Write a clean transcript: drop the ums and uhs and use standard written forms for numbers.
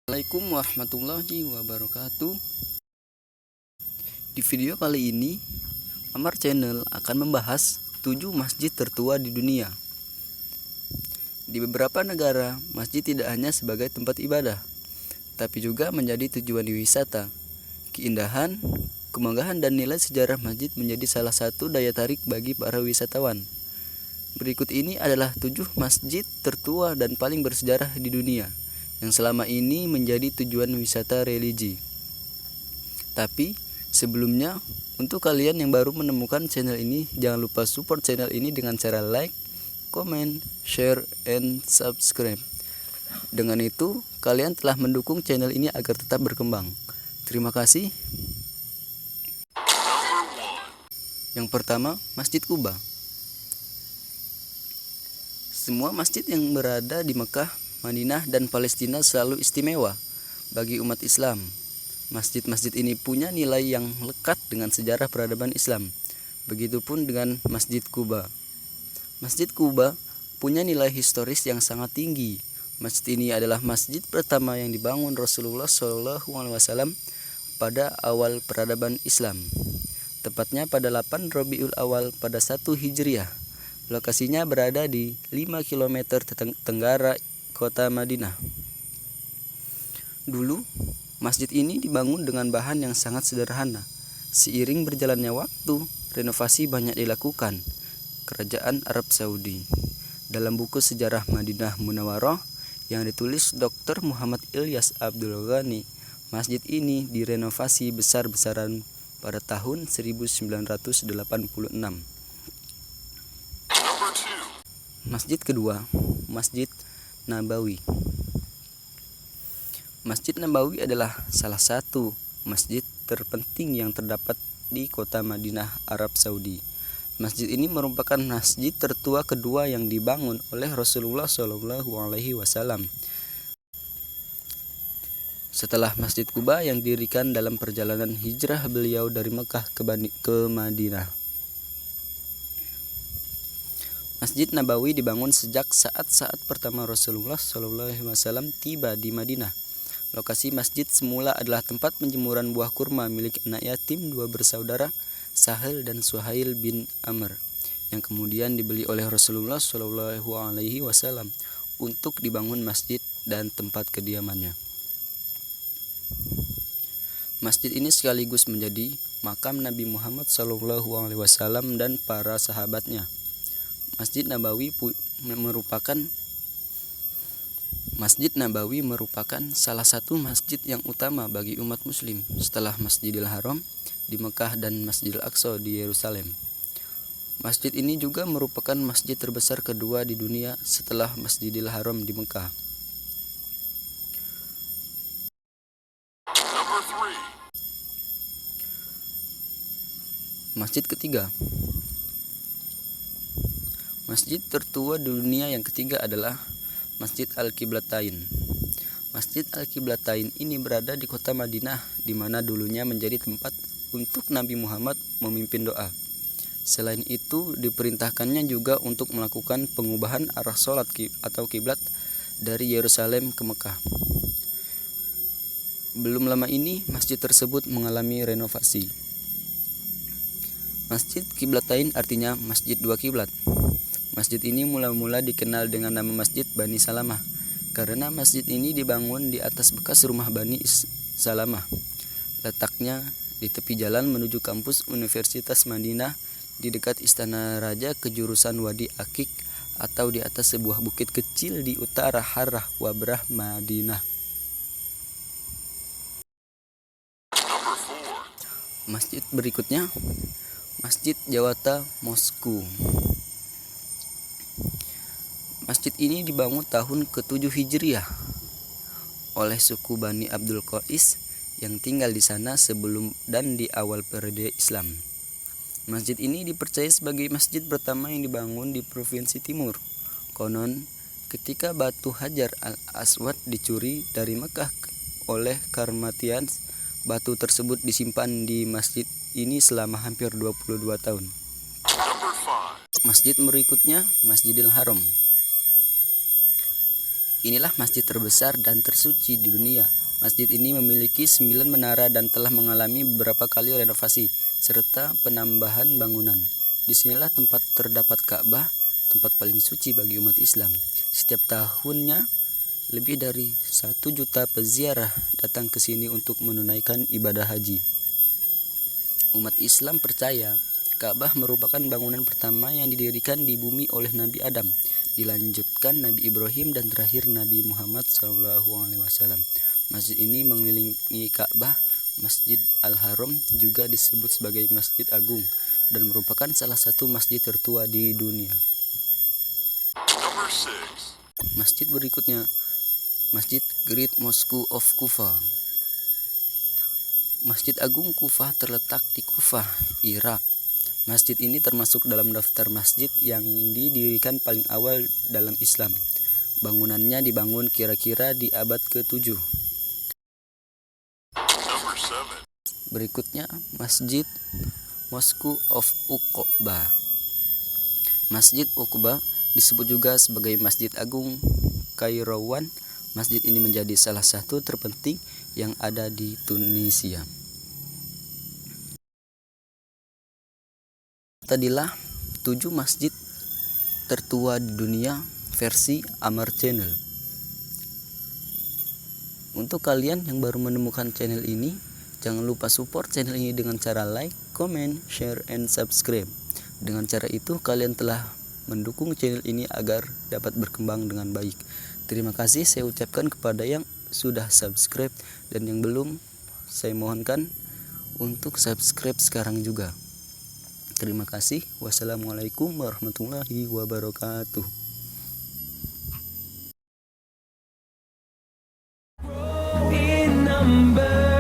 Assalamualaikum warahmatullahi wabarakatuh. Di video kali ini, Amar Channel akan membahas 7 masjid tertua di dunia. Di beberapa negara, masjid tidak hanya sebagai tempat ibadah, tapi juga menjadi tujuan wisata. Keindahan, kemanggahan dan nilai sejarah masjid menjadi salah satu daya tarik bagi para wisatawan. Berikut ini adalah 7 masjid tertua dan paling bersejarah di dunia yang selama ini menjadi tujuan wisata religi. Tapi sebelumnya, untuk kalian yang baru menemukan channel ini, jangan lupa support channel ini dengan cara like, comment, share, and subscribe. Dengan itu, kalian telah mendukung channel ini agar tetap berkembang. Terima kasih. Yang pertama, Masjid Kuba. Semua masjid yang berada di Mekah, Madinah, dan Palestina selalu istimewa bagi umat Islam. Masjid-masjid ini punya nilai yang lekat dengan sejarah peradaban Islam. Begitupun dengan Masjid Kuba. Masjid Kuba punya nilai historis yang sangat tinggi. Masjid ini adalah masjid pertama yang dibangun Rasulullah SAW pada awal peradaban Islam. Tepatnya pada 8 Rabiul Awal pada 1 Hijriah. Lokasinya berada di 5 km tenggara kota Madinah. Dulu, masjid ini dibangun dengan bahan yang sangat sederhana. Seiring berjalannya waktu, renovasi banyak dilakukan Kerajaan Arab Saudi. Dalam buku sejarah Madinah Munawwarah yang ditulis Dr. Muhammad Ilyas Abdul Ghani, masjid ini direnovasi besar-besaran pada tahun 1986. Masjid kedua, Masjid Nabawi. Masjid Nabawi adalah salah satu masjid terpenting yang terdapat di kota Madinah, Arab Saudi. Masjid ini merupakan masjid tertua kedua yang dibangun oleh Rasulullah SAW. Setelah Masjid Kuba yang didirikan dalam perjalanan hijrah beliau dari Mekah ke Madinah. Masjid Nabawi dibangun sejak saat-saat pertama Rasulullah SAW tiba di Madinah. Lokasi masjid semula adalah tempat penjemuran buah kurma milik anak yatim dua bersaudara, Sahal dan Suhail bin Amr, yang kemudian dibeli oleh Rasulullah SAW untuk dibangun masjid dan tempat kediamannya. Masjid ini sekaligus menjadi makam Nabi Muhammad SAW dan para sahabatnya. Masjid Nabawi merupakan salah satu masjid yang utama bagi umat muslim setelah Masjidil Haram di Mekah dan Masjidil Aqsa di Yerusalem. Masjid ini juga merupakan masjid terbesar kedua di dunia setelah Masjidil Haram di Mekah. Masjid ketiga. Masjid tertua di dunia yang ketiga adalah Masjid Al-Qiblatain. Masjid Al-Qiblatain ini berada di kota Madinah, di mana dulunya menjadi tempat untuk Nabi Muhammad memimpin doa. Selain itu, diperintahkannya juga untuk melakukan pengubahan arah sholat atau kiblat dari Yerusalem ke Mekah. Belum lama ini, masjid tersebut mengalami renovasi. Masjid Qiblatain artinya Masjid Dua Kiblat. Masjid ini mula-mula dikenal dengan nama Masjid Bani Salamah karena masjid ini dibangun di atas bekas rumah Bani Salamah. Letaknya di tepi jalan menuju kampus Universitas Madinah di dekat Istana Raja kejurusan Wadi Akik atau di atas sebuah bukit kecil di utara Harrah Wabrah Madinah. Masjid berikutnya, Masjid Jawata Moskow. Masjid ini dibangun tahun ke-7 Hijriah oleh suku Bani Abdul Qais yang tinggal di sana sebelum dan di awal periode Islam. Masjid ini dipercaya sebagai masjid pertama yang dibangun di Provinsi Timur. Konon, ketika batu Hajar al-Aswad dicuri dari Mekah oleh Karmatian, batu tersebut disimpan di masjid ini selama hampir 22 tahun. Masjid berikutnya, Masjidil Haram. Inilah masjid terbesar dan tersuci di dunia. Masjid ini memiliki 9 menara dan telah mengalami beberapa kali renovasi serta penambahan bangunan. Disinilah tempat terdapat Ka'bah, tempat paling suci bagi umat Islam. Setiap tahunnya lebih dari 1 juta peziarah datang ke sini untuk menunaikan ibadah haji. Umat Islam percaya Ka'bah merupakan bangunan pertama yang didirikan di bumi oleh Nabi Adam, dilanjutkan Nabi Ibrahim dan terakhir Nabi Muhammad SAW. Masjid ini mengelilingi Ka'bah. Masjid Al-Haram juga disebut sebagai Masjid Agung dan merupakan salah satu masjid tertua di dunia. Masjid berikutnya, Masjid Great Mosque of Kufa. Masjid Agung Kufah terletak di Kufah, Irak. Masjid ini termasuk dalam daftar masjid yang didirikan paling awal dalam Islam. Bangunannya dibangun kira-kira di abad ke-7. Berikutnya, Masjid Mosque of Uqba. Masjid Uqba disebut juga sebagai Masjid Agung Kairawan. Masjid ini menjadi salah satu terpenting yang ada di Tunisia. Tadilah 7 masjid tertua di dunia versi Amar Channel. Untuk kalian yang baru menemukan channel ini, jangan lupa support channel ini dengan cara like, comment, share, and subscribe. Dengan cara itu kalian telah mendukung channel ini agar dapat berkembang dengan baik. Terima kasih saya ucapkan kepada yang sudah subscribe dan yang belum, saya mohonkan untuk subscribe sekarang juga. Terima kasih. Wassalamualaikum warahmatullahi wabarakatuh. In number